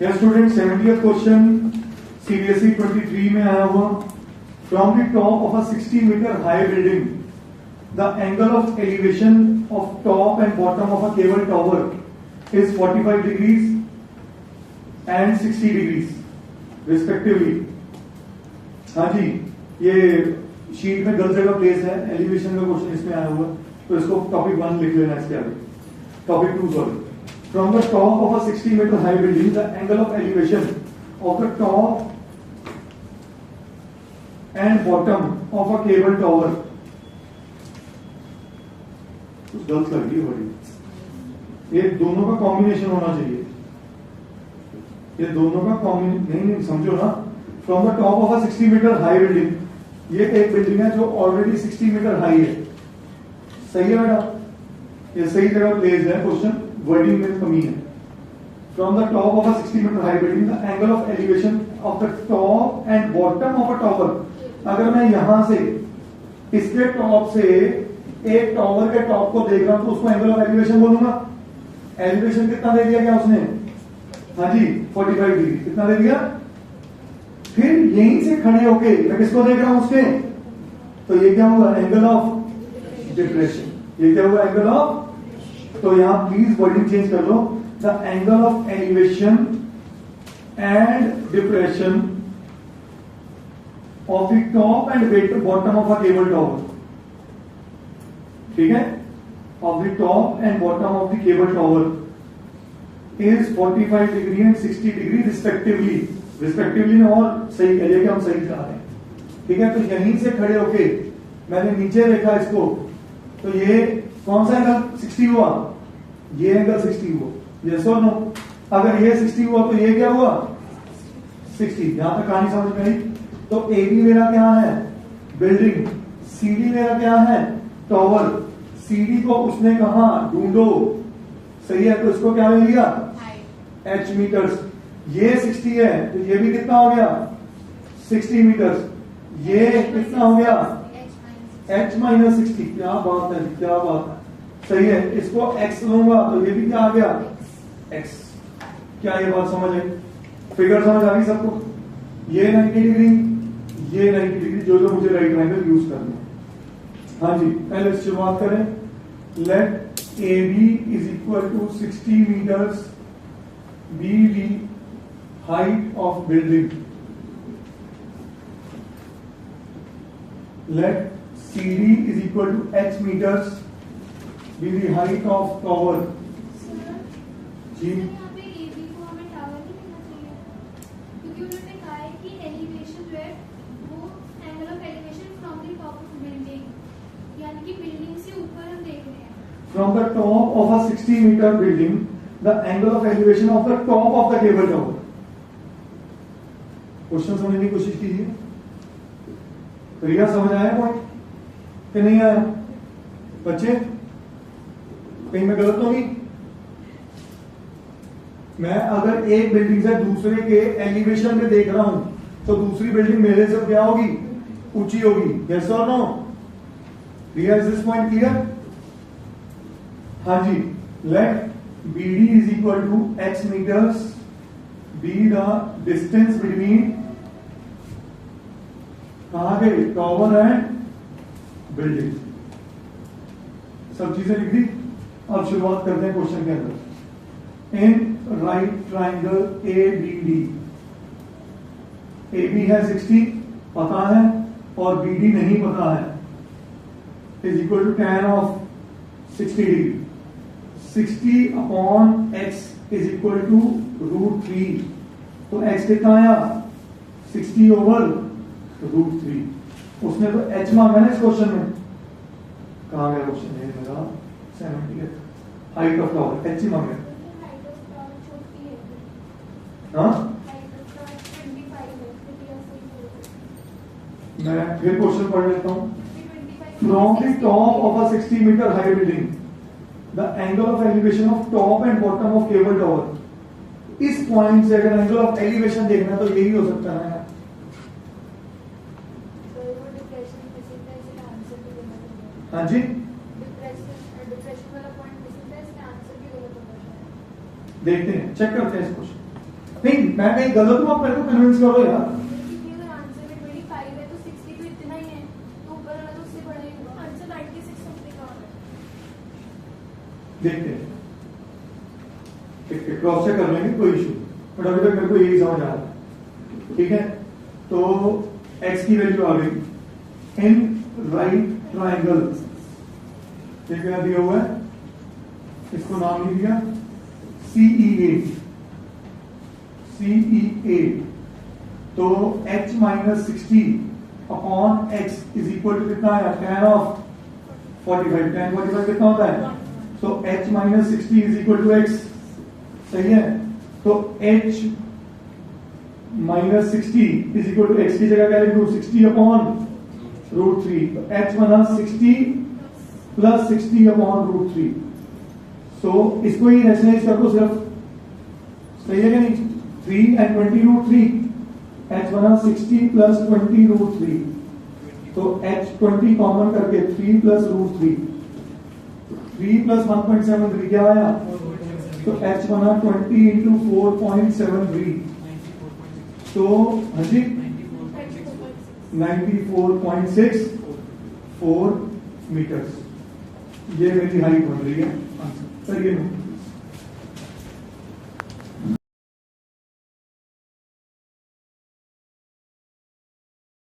या student 70th question CBSE 23 में आया हुआ। From the top of a 60 metre high building the angle of elevation of top and bottom of a cable tower is 45 degrees and 60 degrees respectively. हाँ जी, ये sheet में गलत जगह प्लेस है, एलिवेशन का क्वेश्चन इसमें आया हुआ, तो इसको टॉपिक 1 लिख लेना इसके आगे। Topic 2 sorry. From the top of a 60 meter high building, the angle of elevation of the top and bottom of a cable tower. कुछ गलत लग रही है बड़ी। ये दोनों का कॉम्बिनेशन होना चाहिए। ये दोनों का कॉम्बिनेशन नहीं समझो ना। From the top of a 60 meter high building, ये एक बिल्डिंग है जो ऑलरेडी 60 मीटर हाई है। सही है बेटा, ये सही जगह प्लेस है क्वेश्चन, वर्डिंग में कमी है। From the top of a 60 metre high building the angle of elevation of the top and bottom of a tower. अगर मैं यहां से इसके टॉप से एक टावर के टॉप को देख रहा हूं तो उसको एंगल ऑफ एलिवेशन बोलूंगा। एलिवेशन कितना दे दिया क्या उसने? हाँ जी 45 डिग्री। कितना दे दिया? फिर यहीं से खड़े होके मैं किसको देख रहा हूं उसके, तो ये क्या हुआ? Angle of depression. ये क्या हुआ? एंगल ऑफ, तो यहां प्लीज वर्डिंग चेंज कर लो। The angle of elevation and depression of the top and bottom of a cable tower. ठीक है, of the top and bottom of the cable tower is 45 degree and 60 degree respectively. Respectively में और सही कह कि हम सही जा रहे हैं। ठीक है, तो यहीं से खड़े होके मैंने नीचे देखा इसको, तो ये कौन सा एंगल 60 हुआ? ये एंगल 60 हुआ। यस और नो? अगर ये 60 हुआ तो ये क्या हुआ? 60। यहां तक कहानी समझ में आई? तो AB मेरा क्या है? बिल्डिंग। CD मेरा क्या है? टॉवर। CD को उसने कहा ढूंढो, सही है, तो इसको क्या ले लिया? H metres. ये 60 है तो ये भी कितना हो गया? 60 मीटर्स। ये कितना हो गया? H minus 60। क्या बात है, क्या बात है, सही है। इसको x लूंगा तो ये भी क्या आ गया? x। क्या ये बात समझ आई? फिगर समझ आ गई सबको? ये 90 डिग्री, ये 90 डिग्री, जो जो मुझे राइट एंगल यूज करना है। हाँ जी, पहले शुरुआत करें। Let AB is equal to 60 metres be the height of building. Let CD is equal to H meters be the height of tower। जी, यहाँ पे AB को हमें टावर नहीं लिखना चाहिए, क्योंकि उन्होंने कहा है कि एलिवेशन जो है वो angle of elevation from the top of building, यानी कि बिल्डिंग से ऊपर हम देख रहे हैं। from the top of a 60 meter building the angle of elevation of the top of the cable tower। Question समझने की कोशिश कीजिए। रिया समझ आया पॉइंट कि नहीं आया? बच्चे कहीं मैं गलत तो नहीं? मैं अगर एक बिल्डिंग से दूसरे के एलिवेशन में देख रहा हूं तो दूसरी बिल्डिंग मेरे से क्या होगी? ऊंची होगी। यस और no? Riya is this point clear? हाँ जी। Let BD is equal to H meters be the distance between कहां गए? Tower and building. सब चीजें लिख दी। अब शुरुआत करते हैं क्वेश्चन के अंदर। In right triangle ABD, AB है 60 पता है और BD नहीं पता है, is equal to tan of 60 degree. 60 upon x is equal to √3। तो x कितना आया? 60 ओवर √3। उसने तो h मांगा ना इस क्वेश्चन में। कहां गया क्वेश्चन? है मेरा 70 हाइट ऑफ टावर, h ही मांगा। हाइट ऑफ टावर छोटी है। हाँ, हाइट ऑफ टावर 25 है, फिर ऐसे ही बोलते हैं। मैं फिर क्वेश्चन पढ़ लेता हूं। 25 from the top of a 60 metre high building the angle of elevation of top and bottom of cable tower. इस पॉइंट से अगर एंगल ऑफ एलिवेशन देखना तो यही हो सकता है। हाँ जी, डिप्रेशन वाला पॉइंट मिसिंग था, इसका आंसर भी गलत होगा शायद। देखते हैं, चेक करते हैं इस क्वेश्चन। नहीं मैं कहीं गलत हूँ, आप मेरे को कन्विंस करो यार। क्योंकि अगर आंसर में 25 है तो 60 तो इतना ही है, तो ऊपर वाला तो उससे बड़ा ही होगा। आंसर 96 समथिंग आ रहा है। देखते हैं, क्रॉस चेक कर लेंगे, कोई इशू, बट अभी तक मेरे को यही समझ आ रहा है। ठीक है, तो x की वैल्यू आ गई इन राइट ट्राइंगल, ये क्या दिया हुआ है, इसको नाम लिख दिया CEA। तो h minus 60 upon x is equal to कितना है, tan ऑफ 45, tan 45 कितना होता है, तो h minus 60 is equal to x, सही है। तो h minus 60 is equal to x की जगह क्या लिखूं, 60 अपॉन √3, तो h बना 60 प्लस 60 अपॉन √3। सो इसको ही रेशनलाइज कर दो सिर्फ, सही है कि नहीं, 3 and 20 √3, h बना 60 प्लस 20 √3, तो h 20 कॉमन करके 3 प्लस √3, 3 प्लस 1.73 क्या आया, तो h बना 20 इंटू 4.73, तो हाँ जी 94.64 मीटर्स, ये मेरी हाइट बन रही है। सर ये